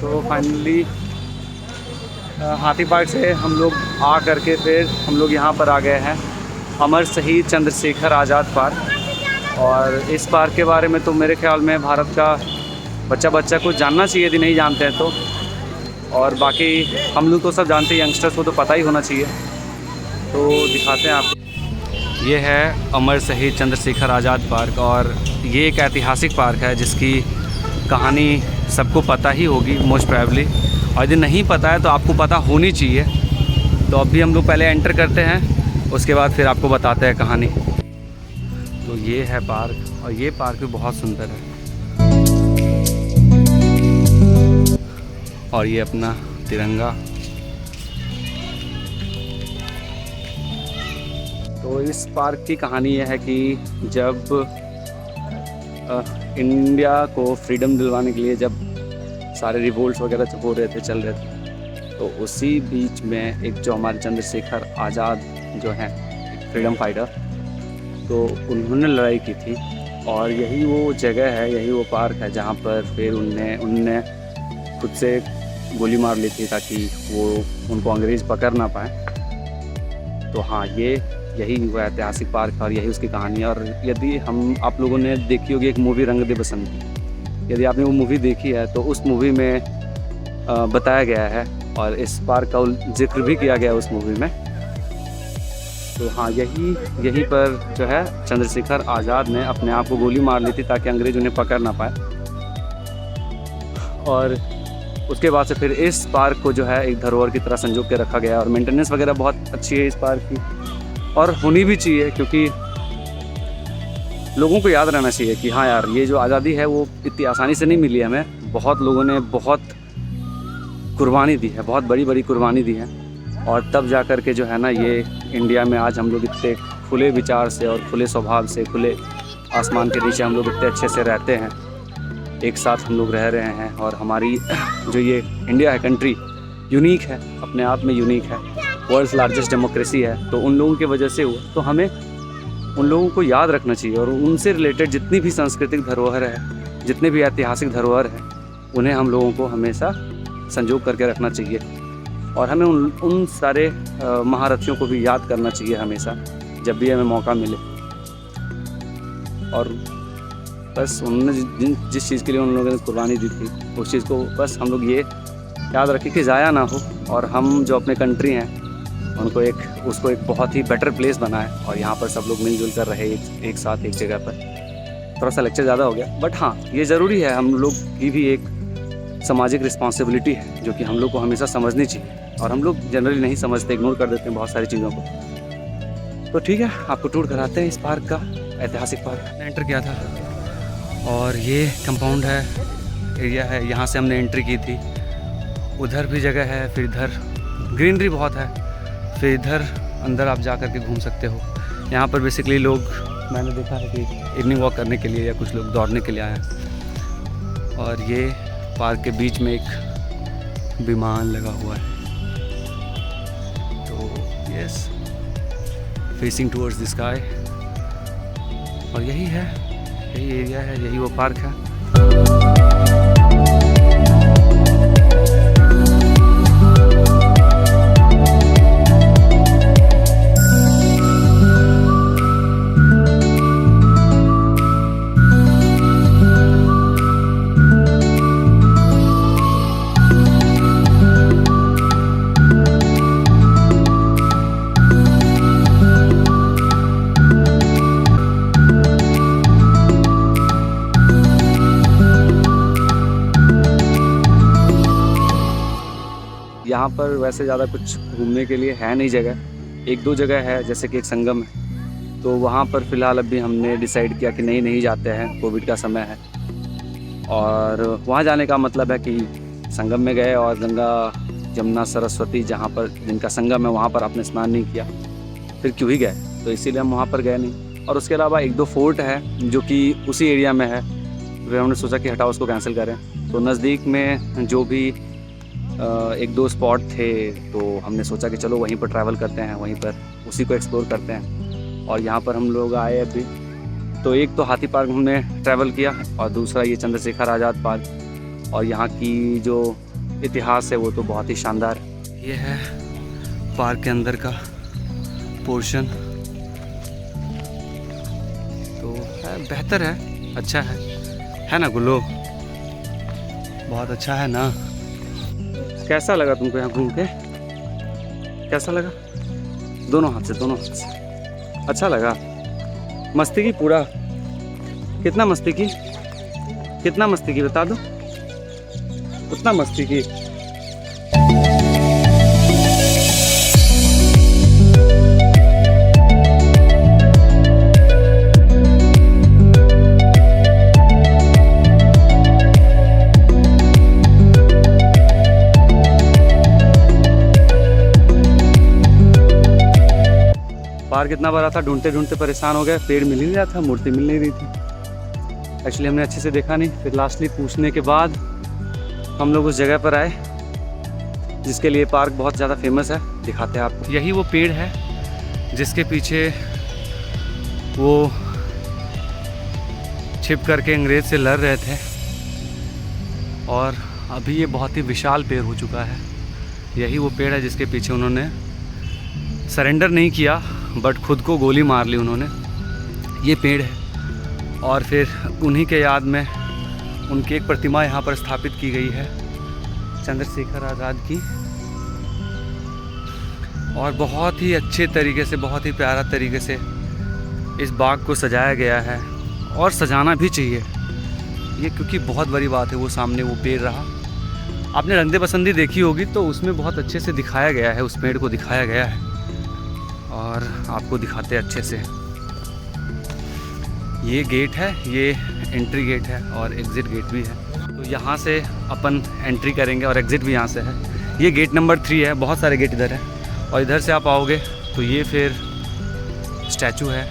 तो फाइनली हाथी पार्क से हम लोग आ करके फिर हम लोग यहाँ पर आ गए हैं अमर शहीद चंद्रशेखर आज़ाद पार्क। और इस पार्क के बारे में तो मेरे ख्याल में भारत का बच्चा को जानना चाहिए, यदि नहीं जानते हैं तो। और बाकी हम लोग तो सब जानते हैं, यंगस्टर्स को तो पता ही होना चाहिए। तो दिखाते हैं आपको। ये है अमर शहीद चंद्रशेखर आज़ाद पार्क और ये एक ऐतिहासिक पार्क है जिसकी कहानी सबको पता ही होगी मोस्ट प्रोबेबली, और यदि नहीं पता है तो आपको पता होनी चाहिए। तो अभी हम लोग पहले एंटर करते हैं, उसके बाद फिर आपको बताते हैं कहानी। तो ये है पार्क और ये पार्क भी बहुत सुंदर है। और ये अपना तिरंगा। तो इस पार्क की कहानी यह है कि जब इंडिया को फ्रीडम दिलवाने के लिए जब सारे रिवोल्ट्स वगैरह हो रहे थे, चल रहे थे, तो उसी बीच में एक जो हमारे चंद्रशेखर आज़ाद जो हैं फ्रीडम फाइटर, तो उन्होंने लड़ाई की थी। और यही वो जगह है, यही वो पार्क है जहाँ पर फिर उनने खुद से गोली मार ली थी ताकि वो उनको अंग्रेज़ पकड़ ना पाए। तो हाँ, यही वो ऐतिहासिक पार्क है और यही उसकी कहानी है। और यदि आप लोगों ने देखी होगी एक मूवी रंग दे बसंती, यदि आपने वो मूवी देखी है तो उस मूवी में बताया गया है और इस पार्क का जिक्र भी किया गया है उस मूवी में। तो हाँ, यही पर जो है चंद्रशेखर आज़ाद ने अपने आप को गोली मार ली थी ताकि अंग्रेज उन्हें पकड़ ना पाए। और उसके बाद से फिर इस पार्क को जो है एक धरोहर की तरह संजो के रखा गया और मेंटेनेंस वगैरह बहुत अच्छी है इस पार्क की, और होनी भी चाहिए क्योंकि लोगों को याद रहना चाहिए कि हाँ यार, ये जो आज़ादी है वो इतनी आसानी से नहीं मिली हमें। बहुत लोगों ने बहुत कुर्बानी दी है, बहुत बड़ी कुर्बानी दी है, और तब जा कर के जो है ना, ये इंडिया में आज हम लोग इतने खुले विचार से और खुले स्वभाव से, खुले आसमान के नीचे हम लोग इतने अच्छे से रहते हैं, एक साथ हम लोग रह रहे हैं। और हमारी जो ये इंडिया है कंट्री यूनिक है, अपने आप में यूनिक है, वर्ल्ड्स लार्जेस्ट डेमोक्रेसी है। तो उन लोगों की वजह से हुआ, तो हमें उन लोगों को याद रखना चाहिए और उनसे रिलेटेड जितनी भी सांस्कृतिक धरोहर है, जितने भी ऐतिहासिक धरोहर हैं, उन्हें हम लोगों को हमेशा संजो करके रखना चाहिए। और हमें उन सारे महारथियों को भी याद करना चाहिए हमेशा जब भी हमें मौका मिले। और बस उन्होंने जिस चीज़ के लिए उन लोगों ने कुर्बानी दी थी, उस चीज़ को बस हम लोग ये याद रखें कि ज़ाया ना हो, और हम जो अपने कंट्री हैं उनको उसको एक बहुत ही बेटर प्लेस बनाए और यहाँ पर सब लोग मिलजुल कर रहे एक साथ एक जगह पर। थोड़ा सा लेक्चर ज़्यादा हो गया, बट हाँ, ये ज़रूरी है, हम लोग की भी एक सामाजिक रिस्पॉन्सिबिलिटी है जो कि हम लोग को हमेशा समझनी चाहिए, और हम लोग जनरली नहीं समझते, इग्नोर कर देते हैं बहुत सारी चीज़ों को। तो ठीक है, आपको टूर कराते हैं इस पार्क का, ऐतिहासिक पार्क। हमने एंटर किया था और ये कंपाउंड है, एरिया है, यहाँ से हमने एंट्री की थी। उधर भी जगह है, फिर इधर ग्रीनरी बहुत है, फिर इधर अंदर आप जा कर के घूम सकते हो। यहाँ पर बेसिकली लोग, मैंने देखा है कि इवनिंग वॉक करने के लिए या कुछ लोग दौड़ने के लिए आए हैं। और ये पार्क के बीच में एक विमान लगा हुआ है, तो yes, facing towards the sky. और यही एरिया है, यही वो पार्क है। यहाँ पर वैसे ज़्यादा कुछ घूमने के लिए है नहीं जगह, एक दो जगह है, जैसे कि एक संगम है, तो वहाँ पर फ़िलहाल अभी हमने डिसाइड किया कि नहीं जाते हैं, कोविड का समय है। और वहाँ जाने का मतलब है कि संगम में गए और गंगा जमुना सरस्वती जहाँ पर जिनका संगम है वहाँ पर आपने स्नान नहीं किया, फिर क्यों ही गए, तो इसीलिए हम वहाँ पर गए नहीं। और उसके अलावा एक दो फोर्ट है जो कि उसी एरिया में है, फिर हमने सोचा कि हटाओ उसको कैंसिल करें। तो नज़दीक में जो भी एक दो स्पॉट थे, तो हमने सोचा कि चलो वहीं पर ट्रैवल करते हैं, वहीं पर उसी को एक्सप्लोर करते हैं। और यहाँ पर हम लोग आए अभी, तो एक तो हाथी पार्क हमने ट्रैवल किया और दूसरा ये चंद्रशेखर आज़ाद पार्क। और यहाँ की जो इतिहास है वो तो बहुत ही शानदार है। ये है पार्क के अंदर का पोर्शन, तो है, बेहतर है, अच्छा है ना गुल्लो? बहुत अच्छा है ना। कैसा लगा तुमको यहाँ घूम के? कैसा लगा? दोनों हाथ से अच्छा लगा? मस्ती की पूरा? कितना मस्ती की बता दो? उतना मस्ती की? पार्क इतना बड़ा था, ढूंढते ढूंढते परेशान हो गए, पेड़ मिल ही नहीं रहा था, मूर्ति मिल नहीं रही थी। एक्चुअली हमने अच्छे से देखा नहीं, फिर लास्टली पूछने के बाद हम लोग उस जगह पर आए जिसके लिए पार्क बहुत ज़्यादा फेमस है। दिखाते हैं आपको। यही वो पेड़ है जिसके पीछे वो छिप करके अंग्रेज़ से लड़ रहे थे, और अभी ये बहुत ही विशाल पेड़ हो चुका है। यही वो पेड़ है जिसके पीछे उन्होंने सरेंडर नहीं किया, बट खुद को गोली मार ली उन्होंने। ये पेड़ है, और फिर उन्हीं के याद में उनकी एक प्रतिमा यहाँ पर स्थापित की गई है, चंद्रशेखर आज़ाद की। और बहुत ही अच्छे तरीके से, बहुत ही प्यारा तरीके से इस बाग को सजाया गया है, और सजाना भी चाहिए ये, क्योंकि बहुत बड़ी बात है वो सामने वो पेड़ रहा। आपने रंगदे बसंती देखी होगी तो उसमें बहुत अच्छे से दिखाया गया है, उस पेड़ को दिखाया गया है, और आपको दिखाते हैं अच्छे से। ये गेट है, ये एंट्री गेट है और एग्ज़िट गेट भी है। तो यहाँ से अपन एंट्री करेंगे और एग्ज़िट भी यहाँ से है। ये गेट नंबर 3 है, बहुत सारे गेट इधर है, और इधर से आप आओगे तो ये फिर स्टैचू है।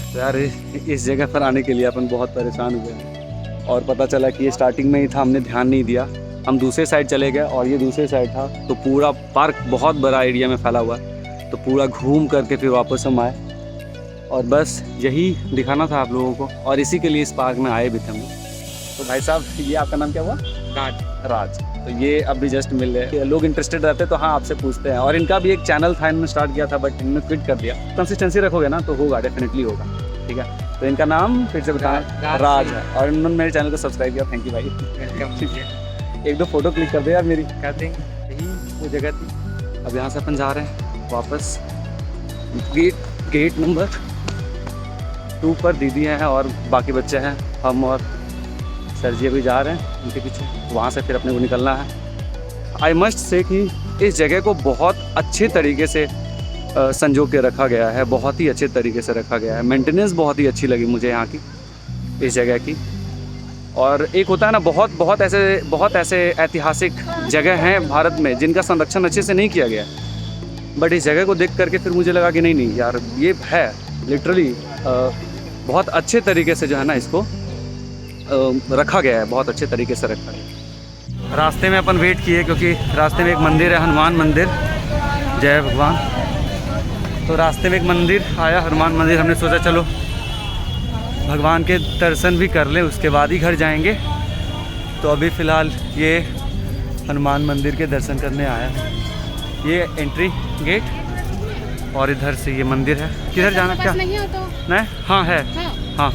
तो यार इस जगह पर आने के लिए अपन बहुत परेशान हुए हैं, और पता चला कि ये स्टार्टिंग में ही था, हमने ध्यान नहीं दिया। हम दूसरे साइड चले गए और ये दूसरे साइड था, तो पूरा पार्क बहुत बड़ा एरिया में फैला हुआ है, तो पूरा घूम करके फिर वापस हम आए, और बस यही दिखाना था आप लोगों को, और इसी के लिए इस पार्क में आए भी थे हम। तो भाई साहब, ये आपका नाम क्या हुआ? राज। तो ये अभी जस्ट मिल रहे, लोग इंटरेस्टेड रहते तो हाँ आपसे पूछते हैं। और इनका भी एक चैनल था, इन्होंने स्टार्ट किया था, बट इन्होंने क्विट कर दिया। कंसिस्टेंसी रखोगे ना तो होगा, डेफिनेटली होगा। ठीक है, तो इनका नाम फिर से बताना, राज है, और इन्होंने मेरे चैनल को सब्सक्राइब किया। थैंक यू भाई। ठीक है, एक दो फोटो क्लिक कर दे यार मेरी। क्या देंगे, यही वो जगह थी। अब यहाँ से अपन जा रहे हैं वापस गेट नंबर 2 पर। दीदी हैं और बाकी बच्चे हैं, हम और सर जी अभी जा रहे हैं उनके पीछे, वहाँ से फिर अपने को निकलना है। आई मस्ट से कि इस जगह को बहुत अच्छे तरीके से संजो के रखा गया है, बहुत ही अच्छे तरीके से रखा गया है। मेंटेनेंस बहुत ही अच्छी लगी मुझे यहाँ की, इस जगह की। और एक होता है ना, बहुत ऐसे ऐतिहासिक जगह हैं भारत में जिनका संरक्षण अच्छे से नहीं किया गया, बट इस जगह को देख करके फिर मुझे लगा कि नहीं यार, ये है लिटरली बहुत अच्छे तरीके से जो है ना इसको रखा गया है, बहुत अच्छे तरीके से रखा गया। रास्ते में अपन वेट किए क्योंकि रास्ते में एक मंदिर है, हनुमान मंदिर। जय भगवान। तो रास्ते में एक मंदिर आया, हनुमान मंदिर। हमने सोचा चलो भगवान के दर्शन भी कर लें, उसके बाद ही घर जाएंगे। तो अभी फ़िलहाल ये हनुमान मंदिर के दर्शन करने आया। ये एंट्री गेट, और इधर से ये मंदिर है। किधर जाना, क्या नहीं? हाँ है, हाँ।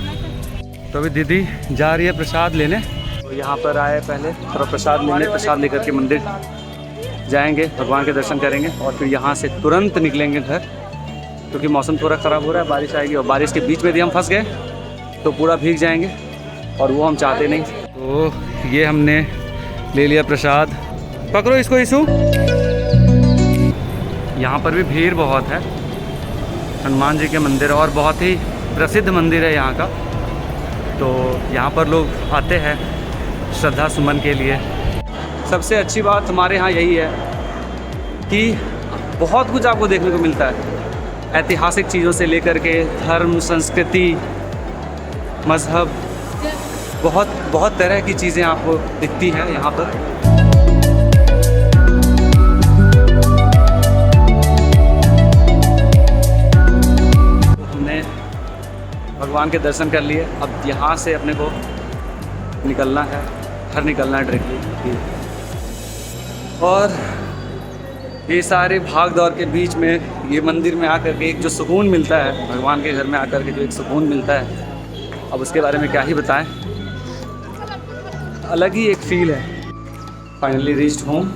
तो अभी दीदी जा रही है प्रसाद लेने। तो यहाँ पर आए पहले थोड़ा प्रसाद लेने, प्रसाद लेकर के मंदिर जाएंगे, भगवान के दर्शन करेंगे, और फिर यहाँ से तुरंत निकलेंगे घर, क्योंकि मौसम थोड़ा ख़राब हो रहा है, बारिश आएगी, और बारिश के बीच में भी हम फंस गए तो पूरा भीग जाएंगे, और वो हम चाहते नहीं। तो ये हमने ले लिया प्रसाद। पकड़ो इसको, इशू। यहाँ पर भी भीड़ बहुत है, हनुमान जी के मंदिर, और बहुत ही प्रसिद्ध मंदिर है यहाँ का। तो यहाँ पर लोग आते हैं श्रद्धा सुमन के लिए। सबसे अच्छी बात हमारे यहाँ यही है कि बहुत कुछ आपको देखने को मिलता है, ऐतिहासिक चीज़ों से लेकर के धर्म, संस्कृति, मज़हब, बहुत तरह की चीज़ें आपको दिखती हैं यहाँ पर। हमने भगवान के दर्शन कर लिए, अब यहाँ से अपने को निकलना है बाहर निकलना है डायरेक्टली। और ये सारे भाग दौड़ के बीच में ये मंदिर में आकर के एक जो सुकून मिलता है, भगवान के घर में आकर के जो एक सुकून मिलता है, अब उसके बारे में क्या ही बताएं, अलग ही एक फील है। Finally reached home.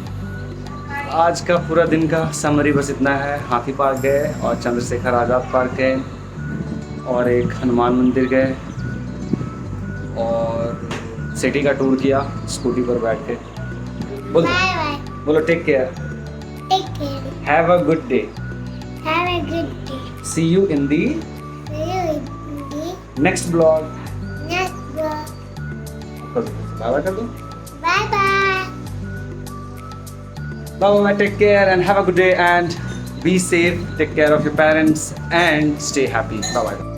आज का पूरा दिन का समरी बस इतना है। हाथी पार्क गए और चंद्रशेखर आज़ाद पार्क गए और एक हनुमान मंदिर गए और सिटी का टूर किया स्कूटी पर बैठ के। बोलो बोलो take care, have a good day, see you in the next blog. Bye कर दो, bye bye. bye, take care and have a good day and be safe, take care of your parents and stay happy. Bye bye.